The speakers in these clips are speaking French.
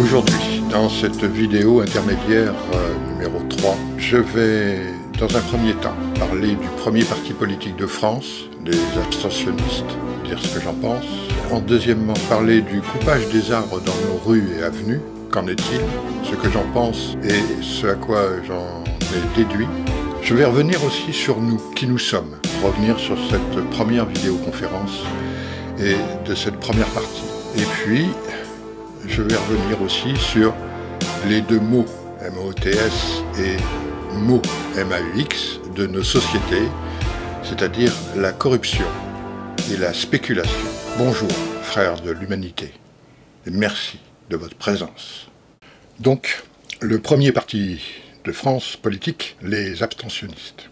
Aujourd'hui, dans cette vidéo intermédiaire numéro 3, je vais, dans un premier temps, parler du premier parti politique de France, les abstentionnistes, dire ce que j'en pense. En deuxièmement, parler du coupage des arbres dans nos rues et avenues. Qu'en est-il? Ce que j'en pense et ce à quoi j'en ai déduit. Je vais revenir aussi sur nous, qui nous sommes. Revenir sur cette première vidéoconférence et de cette première partie. Et puis, je vais revenir aussi sur les deux mots, M-O-T-S et mots, M-A-U-X, de nos sociétés, c'est-à-dire la corruption et la spéculation. Bonjour, frères de l'humanité, et merci de votre présence. Donc, le premier parti de France politique, les abstentionnistes.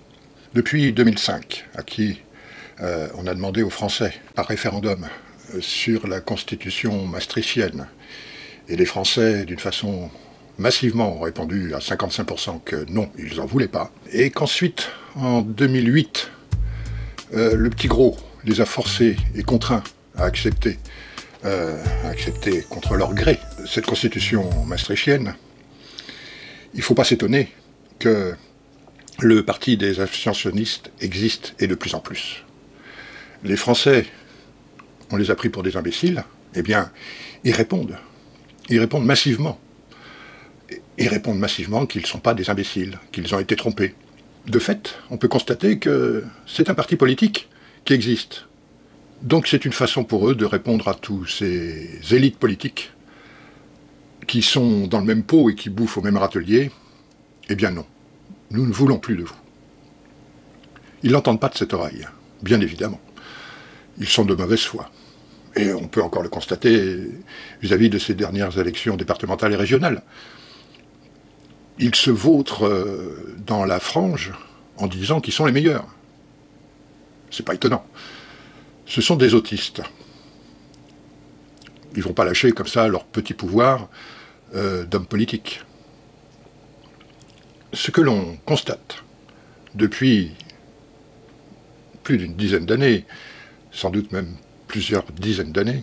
Depuis 2005, à qui on a demandé aux Français, par référendum, sur la constitution maastrichtienne, et les Français, d'une façon massivement, ont répondu à 55% que non, ils n'en voulaient pas, et qu'ensuite, en 2008, le petit gros les a forcés et contraints à accepter contre leur gré cette constitution maastrichtienne, il ne faut pas s'étonner que le parti des abstentionnistes existe et de plus en plus. Les Français, on les a pris pour des imbéciles, eh bien, ils répondent massivement. Ils répondent massivement qu'ils ne sont pas des imbéciles, qu'ils ont été trompés. De fait, on peut constater que c'est un parti politique qui existe. Donc c'est une façon pour eux de répondre à tous ces élites politiques qui sont dans le même pot et qui bouffent au même râtelier. Eh bien non, nous ne voulons plus de vous. Ils ne l'entendent pas de cette oreille, bien évidemment. Ils sont de mauvaise foi. Et on peut encore le constater vis-à-vis de ces dernières élections départementales et régionales. Ils se vautrent dans la frange en disant qu'ils sont les meilleurs. C'est pas étonnant. Ce sont des autistes. Ils ne vont pas lâcher comme ça leur petit pouvoir d'hommes politiques. Ce que l'on constate depuis plus d'une dizaine d'années, sans doute même plusieurs dizaines d'années,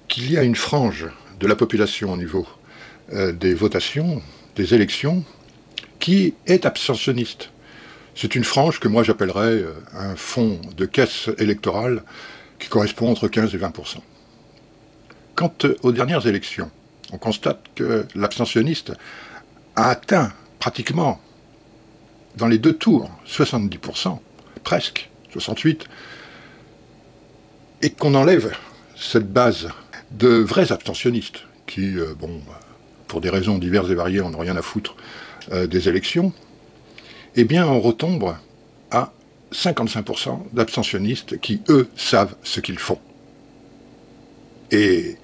qu'il y a une frange de la population au niveau des votations, des élections, qui est abstentionniste. C'est une frange que moi j'appellerais un fonds de caisse électorale qui correspond entre 15 et 20%. Quant aux dernières élections, on constate que l'abstentionniste a atteint pratiquement, dans les deux tours, 70%, presque, 68%, et qu'on enlève cette base de vrais abstentionnistes, qui, pour des raisons diverses et variées, on n'a rien à foutre des élections, eh bien on retombe à 55% d'abstentionnistes qui, eux, savent ce qu'ils font. Et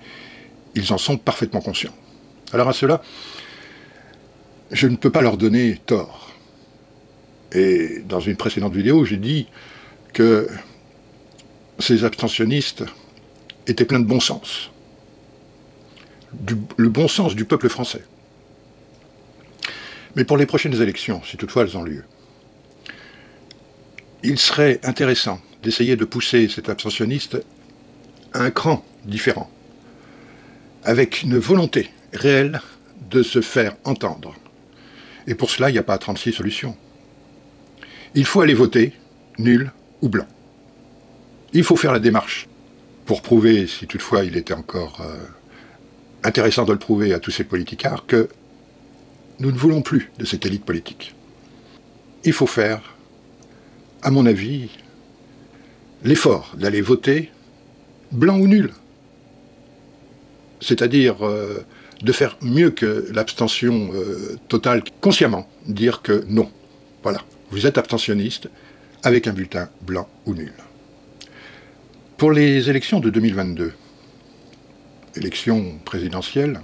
ils en sont parfaitement conscients. Alors à cela, je ne peux pas leur donner tort. Et dans une précédente vidéo, j'ai dit que ces abstentionnistes étaient pleins de bon sens. Le bon sens du peuple français. Mais pour les prochaines élections, si toutefois elles ont lieu, il serait intéressant d'essayer de pousser cet abstentionniste à un cran différent, avec une volonté réelle de se faire entendre. Et pour cela, il n'y a pas 36 solutions. Il faut aller voter, nul ou blanc. Il faut faire la démarche pour prouver, si toutefois il était encore intéressant de le prouver à tous ces politicards, que nous ne voulons plus de cette élite politique. Il faut faire, à mon avis, l'effort d'aller voter blanc ou nul. C'est-à-dire de faire mieux que l'abstention totale, consciemment, dire que non. Voilà, vous êtes abstentionniste avec un bulletin blanc ou nul. Pour les élections de 2022, élections présidentielles,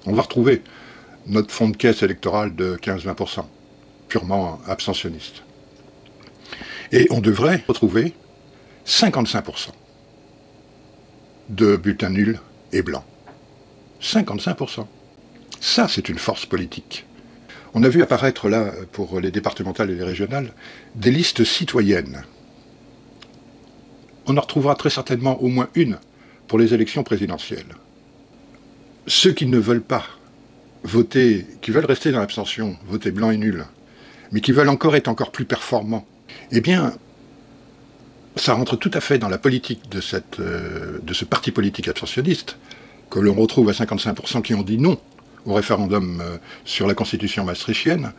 on va retrouver notre fonds de caisse électoral de 15-20%, purement abstentionniste. Et on devrait retrouver 55% de bulletins nuls et blancs. 55%. Ça, c'est une force politique. On a vu apparaître là, pour les départementales et les régionales, des listes citoyennes. On en retrouvera très certainement au moins une pour les élections présidentielles. ceux qui ne veulent pas voter, qui veulent rester dans l'abstention, voter blanc et nul, mais qui veulent être encore plus performants, eh bien, ça rentre tout à fait dans la politique de ce parti politique abstentionniste, que l'on retrouve à 55% qui ont dit non au référendum sur la constitution maastrichtienne,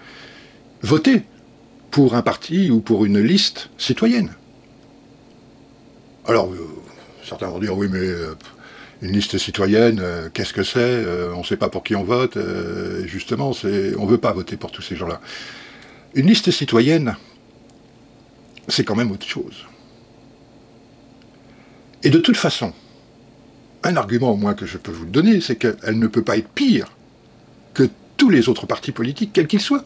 voter pour un parti ou pour une liste citoyenne. Alors, certains vont dire, oui, mais une liste citoyenne, qu'est-ce que c'est? On ne sait pas pour qui on vote. Justement, on ne veut pas voter pour tous ces gens-là. Une liste citoyenne, c'est quand même autre chose. Et de toute façon, un argument au moins que je peux vous donner, c'est qu'elle ne peut pas être pire que tous les autres partis politiques, quels qu'ils soient.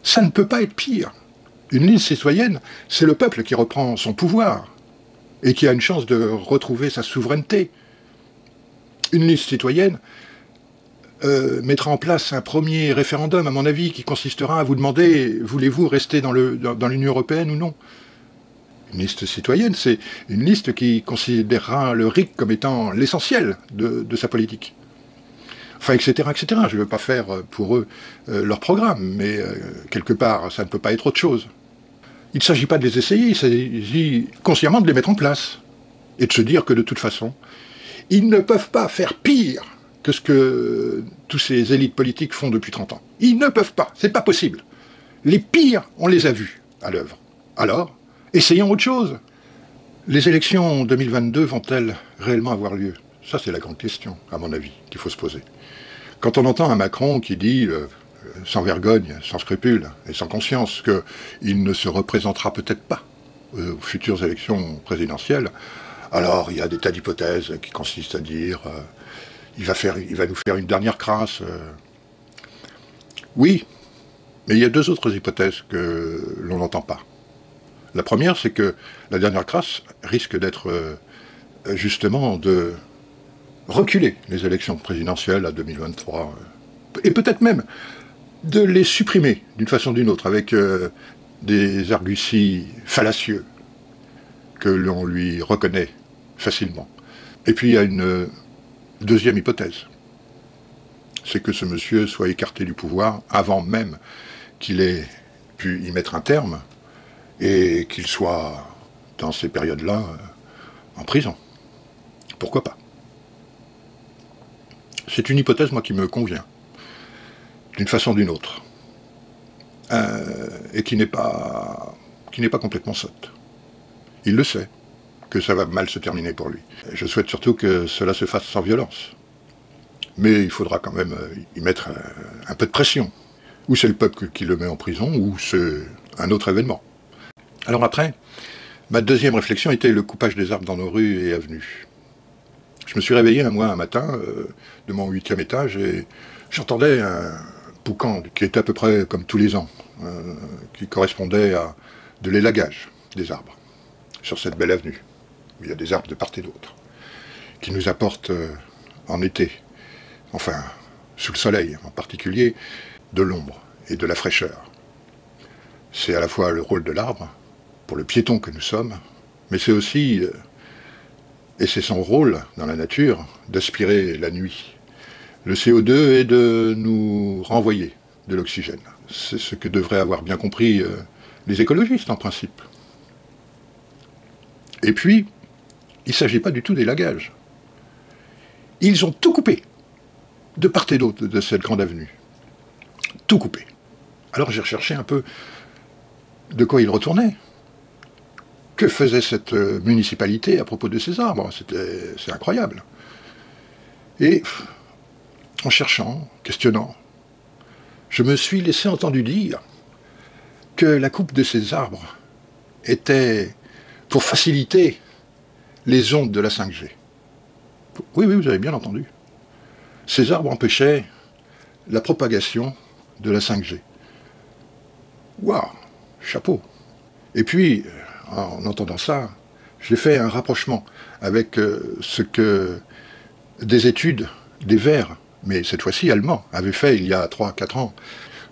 Ça ne peut pas être pire. Une liste citoyenne, c'est le peuple qui reprend son pouvoir et qui a une chance de retrouver sa souveraineté. Une liste citoyenne mettra en place un premier référendum, à mon avis, qui consistera à vous demander, voulez-vous rester dans l'Union européenne ou non? Une liste citoyenne, c'est une liste qui considérera le RIC comme étant l'essentiel de sa politique. Enfin, etc., etc. Je ne veux pas faire pour eux leur programme, mais quelque part, ça ne peut pas être autre chose. Il ne s'agit pas de les essayer, il s'agit consciemment de les mettre en place. Et de se dire que de toute façon, ils ne peuvent pas faire pire que ce que tous ces élites politiques font depuis 30 ans. Ils ne peuvent pas, c'est pas possible. Les pires, on les a vus à l'œuvre. Alors, essayons autre chose. Les élections 2022 vont-elles réellement avoir lieu? Ça, c'est la grande question, à mon avis, qu'il faut se poser. Quand on entend un Macron qui dit, sans vergogne, sans scrupule et sans conscience, qu'il ne se représentera peut-être pas aux futures élections présidentielles, alors il y a des tas d'hypothèses qui consistent à dire il va nous faire une dernière crasse. Oui, mais il y a deux autres hypothèses que l'on n'entend pas. La première, c'est que la dernière crasse risque d'être justement de reculer les élections présidentielles à 2023, et peut-être même de les supprimer d'une façon ou d'une autre, avec des arguties fallacieux que l'on lui reconnaît facilement. Et puis il y a une deuxième hypothèse, c'est que ce monsieur soit écarté du pouvoir avant même qu'il ait pu y mettre un terme, et qu'il soit, dans ces périodes-là, en prison. Pourquoi pas? C'est une hypothèse, moi, qui me convient, d'une façon ou d'une autre, et qui n'est pas complètement sotte. Il le sait, que ça va mal se terminer pour lui. Je souhaite surtout que cela se fasse sans violence. Mais il faudra quand même y mettre un peu de pression. Ou c'est le peuple qui le met en prison, ou c'est un autre événement. Alors après, ma deuxième réflexion était le coupage des arbres dans nos rues et avenues. Je me suis réveillé un matin de mon 8e étage et j'entendais un boucan qui était à peu près comme tous les ans, qui correspondait à de l'élagage des arbres sur cette belle avenue, où il y a des arbres de part et d'autre, qui nous apportent en été, enfin sous le soleil en particulier, de l'ombre et de la fraîcheur. C'est à la fois le rôle de l'arbre, pour le piéton que nous sommes, mais c'est aussi, et c'est son rôle dans la nature, d'aspirer la nuit, le CO2 et de nous renvoyer de l'oxygène. C'est ce que devraient avoir bien compris les écologistes en principe. Et puis, il ne s'agit pas du tout d'élagage. Ils ont tout coupé, de part et d'autre de cette grande avenue. Tout coupé. Alors j'ai recherché un peu de quoi il retournait. Que faisait cette municipalité à propos de ces arbres? C'est incroyable. Et en cherchant, questionnant, je me suis laissé entendre dire que la coupe de ces arbres était pour faciliter les ondes de la 5G. Oui, oui, vous avez bien entendu. Ces arbres empêchaient la propagation de la 5G. Waouh, chapeau. Et puis, en entendant ça, j'ai fait un rapprochement avec ce que des études des Verts, mais cette fois-ci allemands, avaient fait il y a 3-4 ans,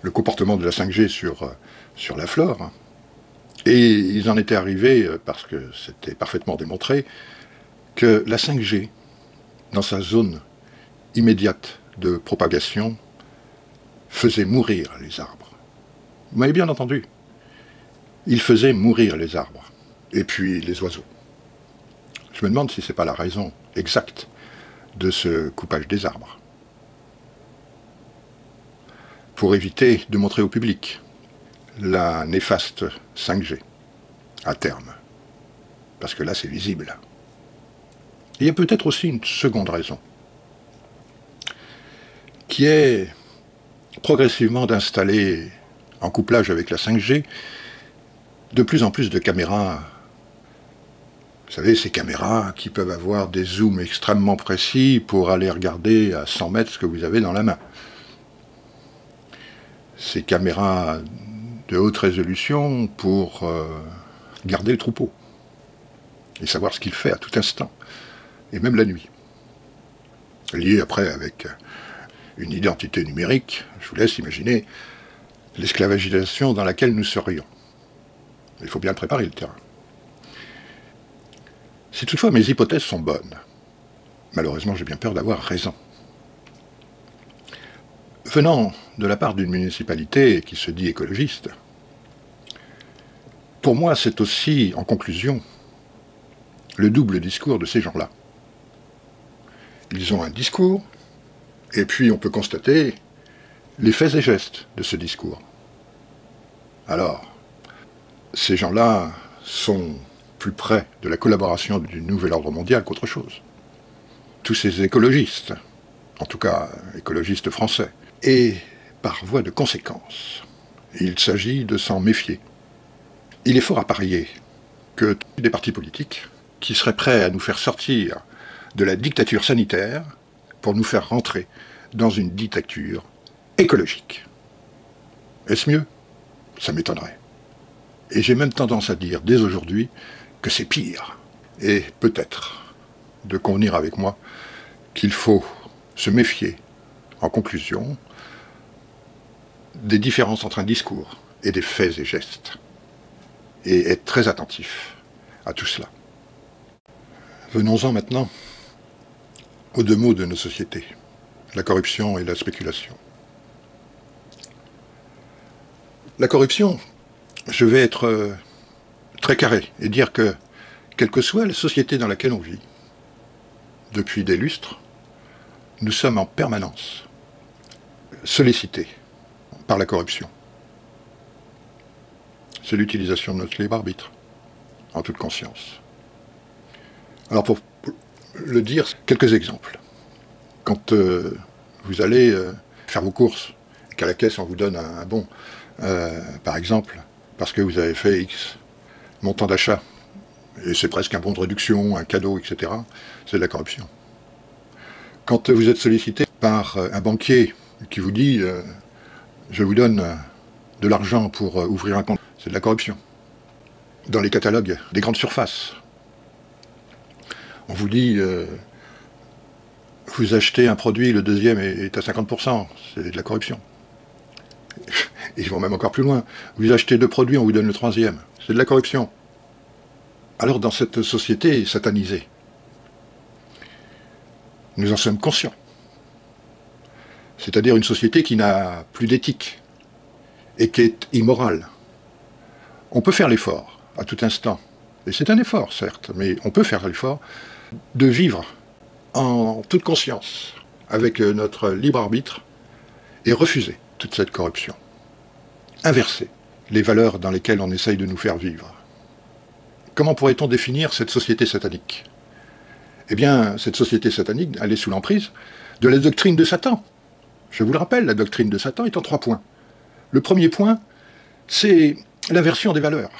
le comportement de la 5G sur la flore. Et ils en étaient arrivés, parce que c'était parfaitement démontré, que la 5G, dans sa zone immédiate de propagation faisait mourir les arbres. Vous m'avez bien entendu. Il faisait mourir les arbres, et puis les oiseaux. Je me demande si ce n'est pas la raison exacte de ce coupage des arbres. Pour éviter de montrer au public la néfaste 5G, à terme. Parce que là, c'est visible. Il y a peut-être aussi une seconde raison, qui est progressivement d'installer, en couplage avec la 5G, de plus en plus de caméras. Vous savez, ces caméras qui peuvent avoir des zooms extrêmement précis pour aller regarder à 100 mètres ce que vous avez dans la main. Ces caméras de haute résolution pour garder le troupeau et savoir ce qu'il fait à tout instant, et même la nuit. Lié après avec une identité numérique, je vous laisse imaginer l'esclavagisation dans laquelle nous serions. Il faut bien préparer le terrain. Si toutefois mes hypothèses sont bonnes, malheureusement j'ai bien peur d'avoir raison. Venant de la part d'une municipalité qui se dit écologiste, pour moi c'est aussi, en conclusion, le double discours de ces gens-là. Ils ont un discours, et puis on peut constater les faits et gestes de ce discours. Alors, ces gens-là sont plus près de la collaboration du nouvel ordre mondial qu'autre chose. Tous ces écologistes, en tout cas écologistes français, et par voie de conséquence, il s'agit de s'en méfier. Il est fort à parier que des partis politiques qui seraient prêts à nous faire sortir de la dictature sanitaire pour nous faire rentrer dans une dictature écologique. Est-ce mieux? Ça m'étonnerait. Et j'ai même tendance à dire dès aujourd'hui que c'est pire. Et peut-être de convenir avec moi qu'il faut se méfier, en conclusion, des différences entre un discours et des faits et gestes. Et être très attentif à tout cela. Venons-en maintenant aux deux maux de nos sociétés, la corruption et la spéculation. La corruption, je vais être très carré et dire que, quelle que soit la société dans laquelle on vit, depuis des lustres, nous sommes en permanence sollicités par la corruption. C'est l'utilisation de notre libre arbitre, en toute conscience. Alors pour le dire, quelques exemples. Quand vous allez faire vos courses, et qu'à la caisse on vous donne un bon, par exemple, parce que vous avez fait X montant d'achat, et c'est presque un bon de réduction, un cadeau, etc., c'est de la corruption. Quand vous êtes sollicité par un banquier qui vous dit je vous donne de l'argent pour ouvrir un compte, c'est de la corruption. Dans les catalogues des grandes surfaces, on vous dit vous achetez un produit, le deuxième est à 50%, c'est de la corruption. Et ils vont même encore plus loin. Vous achetez deux produits, on vous donne le troisième, c'est de la corruption. Alors dans cette société satanisée, nous en sommes conscients. C'est-à-dire une société qui n'a plus d'éthique et qui est immorale. On peut faire l'effort, à tout instant, et c'est un effort, certes, mais on peut faire l'effort de vivre en toute conscience, avec notre libre arbitre, et refuser toute cette corruption. Inverser les valeurs dans lesquelles on essaye de nous faire vivre. Comment pourrait-on définir cette société satanique? Eh bien, cette société satanique, elle est sous l'emprise de la doctrine de Satan. Je vous le rappelle, la doctrine de Satan est en 3 points. Le premier point, c'est l'inversion des valeurs.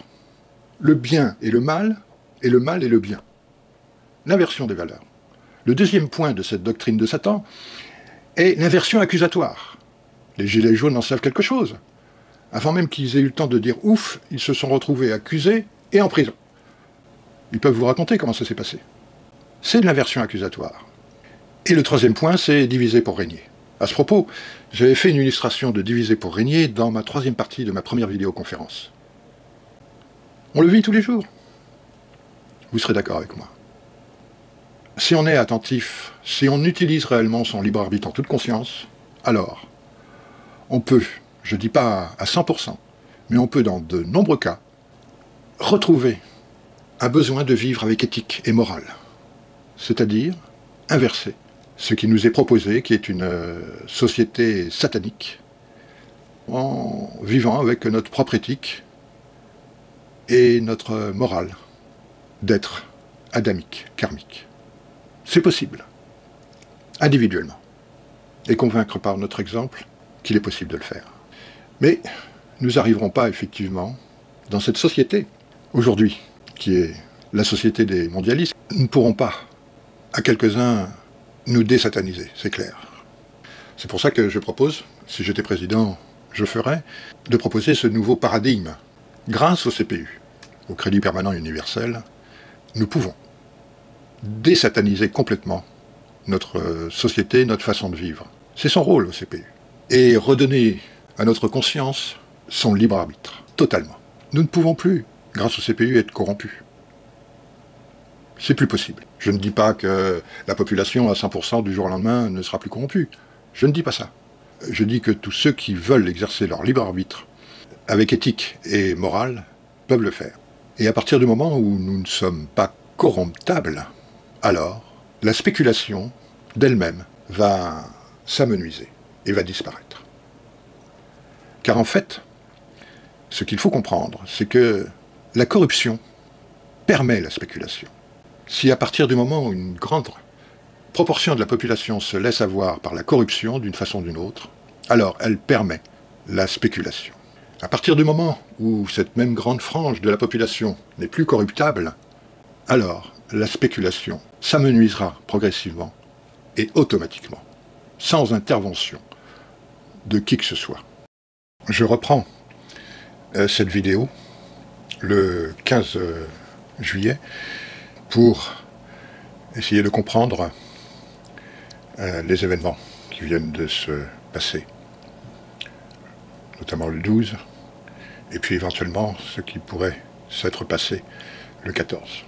Le bien et le mal et le bien. L'inversion des valeurs. Le deuxième point de cette doctrine de Satan est l'inversion accusatoire. Les gilets jaunes en savent quelque chose. Avant même qu'ils aient eu le temps de dire « ouf », ils se sont retrouvés accusés et en prison. Ils peuvent vous raconter comment ça s'est passé. C'est de l'inversion accusatoire. Et le troisième point, c'est diviser pour régner. À ce propos, j'avais fait une illustration de diviser pour régner dans ma 3e partie de ma première vidéoconférence. On le vit tous les jours. Vous serez d'accord avec moi. Si on est attentif, si on utilise réellement son libre arbitre en toute conscience, alors on peut, je ne dis pas à 100%, mais on peut dans de nombreux cas retrouver un besoin de vivre avec éthique et morale. C'est-à-dire inverser ce qui nous est proposé, qui est une société satanique, en vivant avec notre propre éthique et notre morale d'être adamique, karmique. C'est possible, individuellement, et convaincre par notre exemple qu'il est possible de le faire. Mais nous n'arriverons pas, effectivement, dans cette société, aujourd'hui, qui est la société des mondialistes, nous ne pourrons pas, à quelques-uns, nous désataniser, c'est clair. C'est pour ça que je propose, si j'étais président, je ferais, de proposer ce nouveau paradigme. Grâce au CPU, au Crédit Permanent Universel, nous pouvons désataniser complètement notre société, notre façon de vivre. C'est son rôle au CPU. Et redonner à notre conscience son libre arbitre, totalement. Nous ne pouvons plus, grâce au CPU, être corrompus. C'est plus possible. Je ne dis pas que la population à 100% du jour au lendemain ne sera plus corrompue. Je ne dis pas ça. Je dis que tous ceux qui veulent exercer leur libre arbitre avec éthique et morale peuvent le faire. Et à partir du moment où nous ne sommes pas corromptables, alors la spéculation d'elle-même va s'amenuiser et va disparaître. Car en fait, ce qu'il faut comprendre, c'est que la corruption permet la spéculation. Si à partir du moment où une grande proportion de la population se laisse avoir par la corruption d'une façon ou d'une autre, alors elle permet la spéculation. À partir du moment où cette même grande frange de la population n'est plus corruptable, alors la spéculation s'amenuisera progressivement et automatiquement, sans intervention de qui que ce soit. Je reprends cette vidéo le 15 juillet pour essayer de comprendre les événements qui viennent de se passer, notamment le 12, et puis éventuellement ce qui pourrait s'être passé le 14.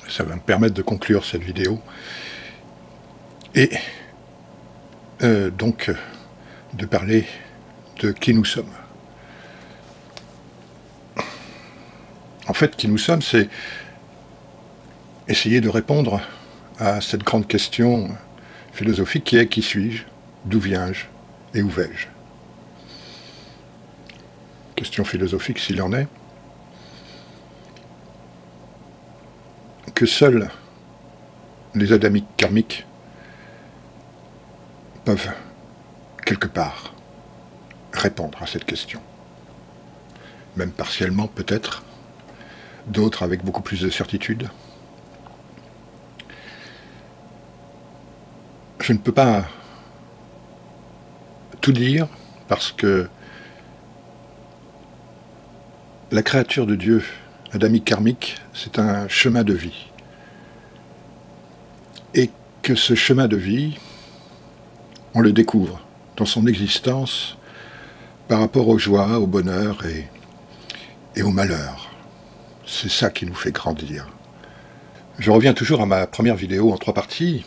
Ça va me permettre de conclure cette vidéo et donc de parler de qui nous sommes. En fait, qui nous sommes, c'est essayer de répondre à cette grande question philosophique qui est « Qui suis-je ? D'où viens-je ? Et où vais-je » Question philosophique s'il en est, que seuls les adamiques karmiques peuvent, quelque part, répondre à cette question. Même partiellement, peut-être, d'autres avec beaucoup plus de certitude. Je ne peux pas tout dire parce que la créature de Dieu, adamique karmique, c'est un chemin de vie. Et que ce chemin de vie, on le découvre dans son existence par rapport aux joies, au bonheur et au malheur. C'est ça qui nous fait grandir. Je reviens toujours à ma première vidéo en 3 parties,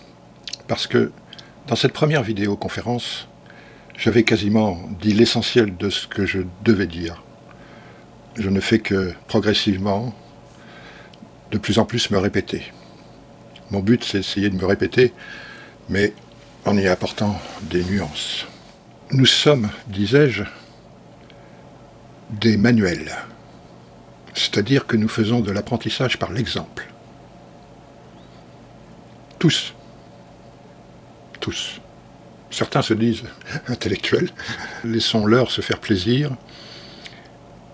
parce que dans cette première vidéoconférence, j'avais quasiment dit l'essentiel de ce que je devais dire. Je ne fais que progressivement, de plus en plus me répéter. Mon but, c'est d'essayer de me répéter, mais en y apportant des nuances. Nous sommes, disais-je, des manuels. C'est-à-dire que nous faisons de l'apprentissage par l'exemple. Tous. Tous. Certains se disent intellectuels. Laissons-leur se faire plaisir.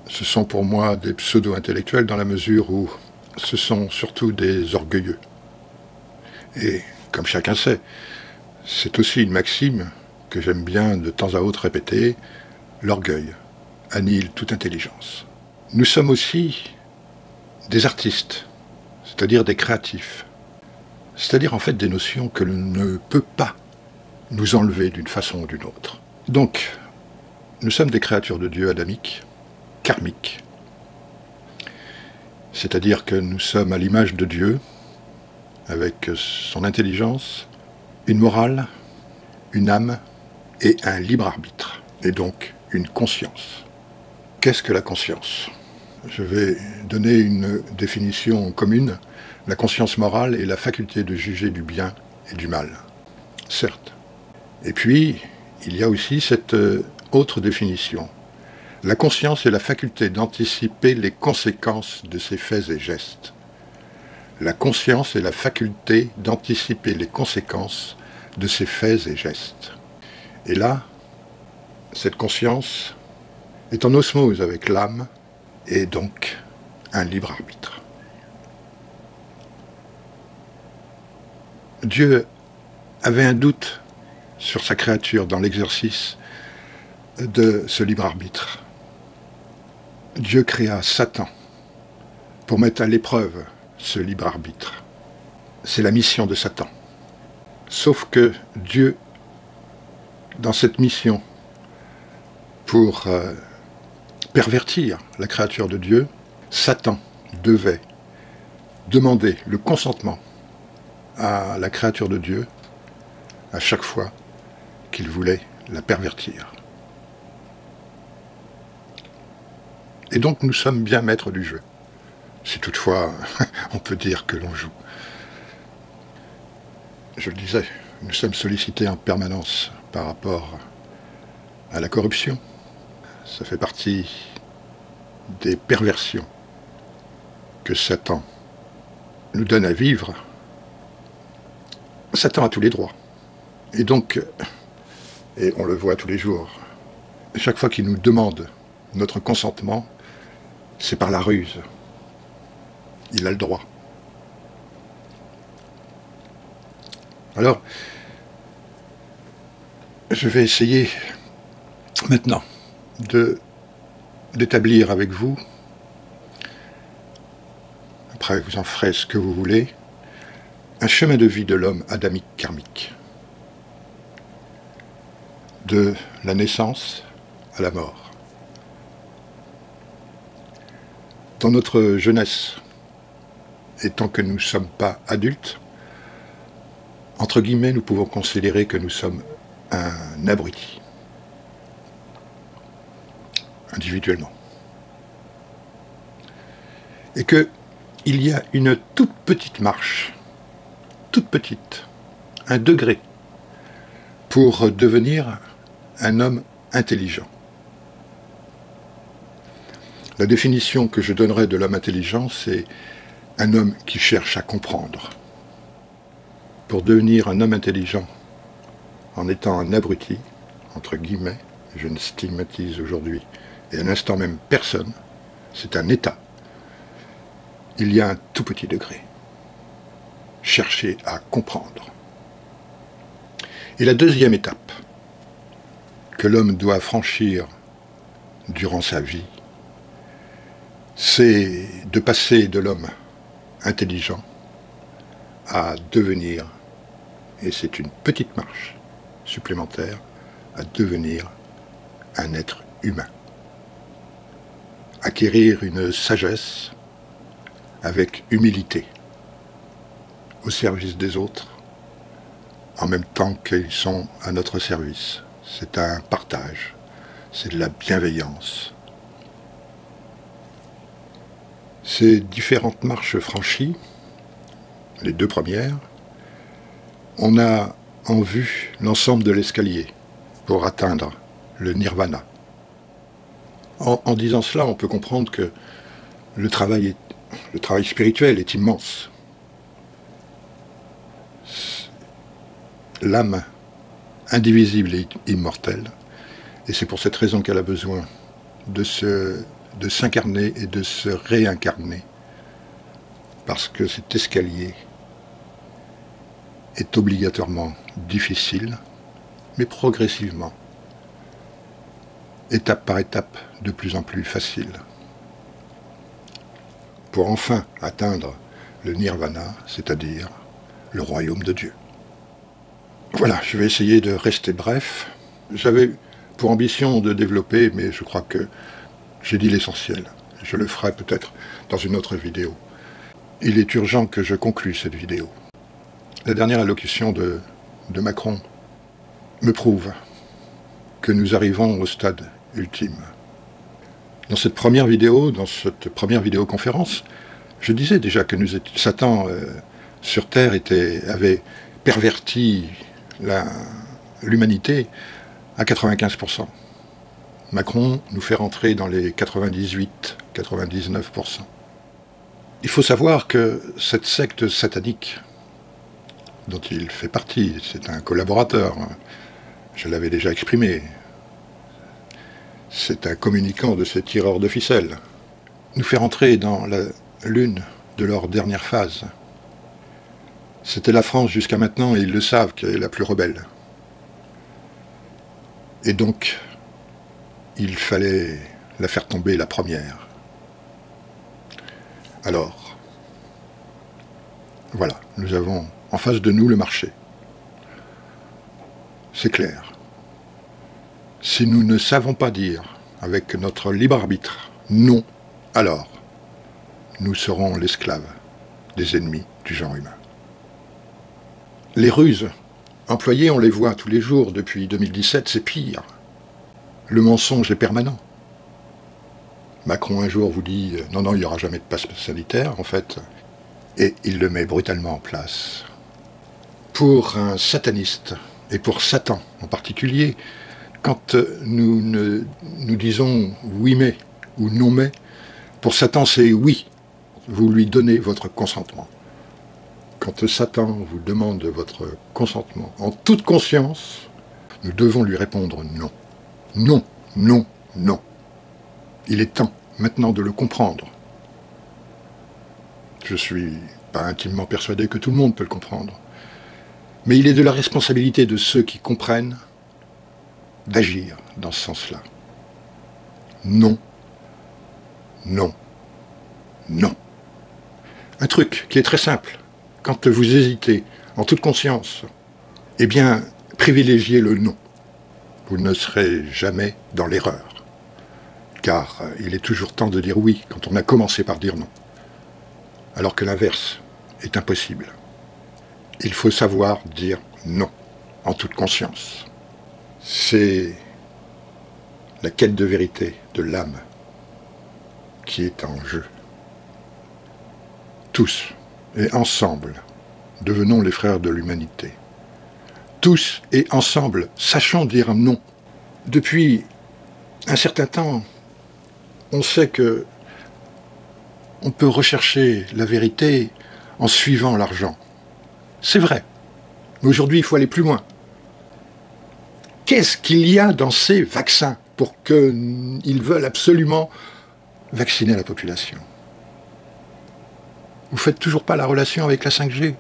Ce sont pour moi des pseudo-intellectuels dans la mesure où ce sont surtout des orgueilleux. Et comme chacun sait, c'est aussi une maxime que j'aime bien de temps à autre répéter, l'orgueil annihile toute intelligence. Nous sommes aussi des artistes, c'est-à-dire des créatifs, c'est-à-dire en fait des notions que l'on ne peut pas nous enlever d'une façon ou d'une autre. Donc, nous sommes des créatures de Dieu adamiques, karmiques, c'est-à-dire que nous sommes à l'image de Dieu, avec son intelligence, une morale, une âme et un libre arbitre, et donc une conscience. Qu'est-ce que la conscience? Je vais donner une définition commune. La conscience morale est la faculté de juger du bien et du mal, certes. Et puis, il y a aussi cette autre définition. La conscience est la faculté d'anticiper les conséquences de ses faits et gestes. La conscience est la faculté d'anticiper les conséquences de ses faits et gestes. Et là, cette conscience est en osmose avec l'âme et donc un libre arbitre. Dieu avait un doute sur sa créature dans l'exercice de ce libre arbitre. Dieu créa Satan pour mettre à l'épreuve ce libre arbitre. C'est la mission de Satan. Sauf que Dieu, dans cette mission, pour pervertir la créature de Dieu, Satan devait demander le consentement à la créature de Dieu à chaque fois qu'il voulait la pervertir. Et donc nous sommes bien maîtres du jeu, si toutefois on peut dire que l'on joue. Je le disais, nous sommes sollicités en permanence par rapport à la corruption. Ça fait partie des perversions que Satan nous donne à vivre. Satan a tous les droits. Et donc, et on le voit tous les jours, chaque fois qu'il nous demande notre consentement, c'est par la ruse. Il a le droit. Alors, je vais essayer maintenant d'établir avec vous, après vous en ferez ce que vous voulez, un chemin de vie de l'homme adamique karmique, de la naissance à la mort. Dans notre jeunesse, et tant que nous ne sommes pas adultes, entre guillemets, nous pouvons considérer que nous sommes un abruti, individuellement. Et qu'il y a une toute petite marche, toute petite, un degré, pour devenir un homme intelligent. La définition que je donnerai de l'homme intelligent, c'est un homme qui cherche à comprendre. Pour devenir un homme intelligent, en étant un abruti, entre guillemets, je ne stigmatise aujourd'hui, et à l'instant même personne, c'est un état. Il y a un tout petit degré. Chercher à comprendre. Et la deuxième étape que l'homme doit franchir durant sa vie, c'est de passer de l'homme intelligent à devenir, et c'est une petite marche supplémentaire, à devenir un être humain. Acquérir une sagesse avec humilité, au service des autres, en même temps qu'ils sont à notre service. C'est un partage, c'est de la bienveillance. Ces différentes marches franchies, les deux premières, on a en vue l'ensemble de l'escalier pour atteindre le nirvana. En disant cela, on peut comprendre que le travail spirituel est immense. L'âme indivisible et immortelle, et c'est pour cette raison qu'elle a besoin de s'incarner et de se réincarner, parce que cet escalier est obligatoirement difficile, mais progressivement, étape par étape, de plus en plus facile. Pour enfin atteindre le nirvana, c'est-à-dire le royaume de Dieu. Voilà, je vais essayer de rester bref. J'avais pour ambition de développer, mais je crois que j'ai dit l'essentiel. Je le ferai peut-être dans une autre vidéo. Il est urgent que je conclue cette vidéo. La dernière allocution de Macron me prouve que nous arrivons au stade ultime. Dans cette première vidéoconférence, je disais déjà que Satan sur Terre avait perverti l'humanité à 95%. Macron nous fait rentrer dans les 98-99%. Il faut savoir que cette secte satanique, dont il fait partie, c'est un collaborateur, je l'avais déjà exprimé, c'est un communicant de ces tireurs de ficelles, nous fait rentrer dans l'une de leurs dernières phases. C'était la France jusqu'à maintenant, et ils le savent, qui est la plus rebelle. Et donc, il fallait la faire tomber la première. Alors, voilà, nous avons en face de nous le marché. C'est clair. Si nous ne savons pas dire, avec notre libre arbitre, non, alors nous serons l'esclave des ennemis du genre humain. Les ruses employées, on les voit tous les jours depuis 2017, c'est pire. Le mensonge est permanent. Macron un jour vous dit « Non, non, il n'y aura jamais de passe sanitaire », en fait, et il le met brutalement en place. Pour un sataniste, et pour Satan en particulier, quand nous disons « oui mais » ou « non mais », pour Satan c'est « oui », vous lui donnez votre consentement. Quand Satan vous demande votre consentement en toute conscience, nous devons lui répondre « non ». Non, non, non. Il est temps maintenant de le comprendre. Je ne suis pas intimement persuadé que tout le monde peut le comprendre. Mais il est de la responsabilité de ceux qui comprennent d'agir dans ce sens-là. Non, non, non. Un truc qui est très simple. Quand vous hésitez en toute conscience, eh bien, privilégiez le non. Vous ne serez jamais dans l'erreur. Car il est toujours temps de dire oui quand on a commencé par dire non. Alors que l'inverse est impossible. Il faut savoir dire non, en toute conscience. C'est la quête de vérité de l'âme qui est en jeu. Tous et ensemble, devenons les frères de l'humanité. Tous et ensemble, sachons dire non. Depuis un certain temps, on sait que on peut rechercher la vérité en suivant l'argent. C'est vrai. Mais aujourd'hui, il faut aller plus loin. Qu'est-ce qu'il y a dans ces vaccins pour qu'ils veulent absolument vacciner la population? Vous ne faites toujours pas la relation avec la 5G.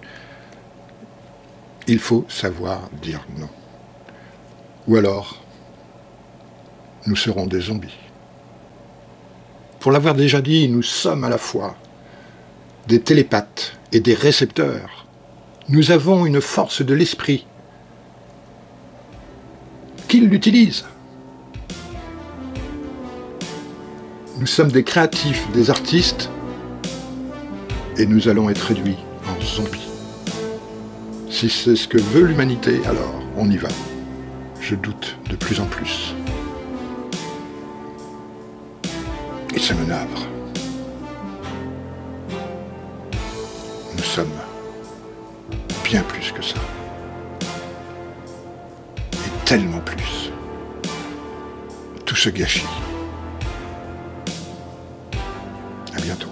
Il faut savoir dire non. Ou alors, nous serons des zombies. Pour l'avoir déjà dit, nous sommes à la fois des télépathes et des récepteurs. Nous avons une force de l'esprit. Qu'ils l'utilisent. Nous sommes des créatifs, des artistes, et nous allons être réduits en zombies. Si c'est ce que veut l'humanité, alors on y va. Je doute de plus en plus. Et ça me navre. Nous sommes bien plus que ça. Et tellement plus. Tout ce gâchis. À bientôt.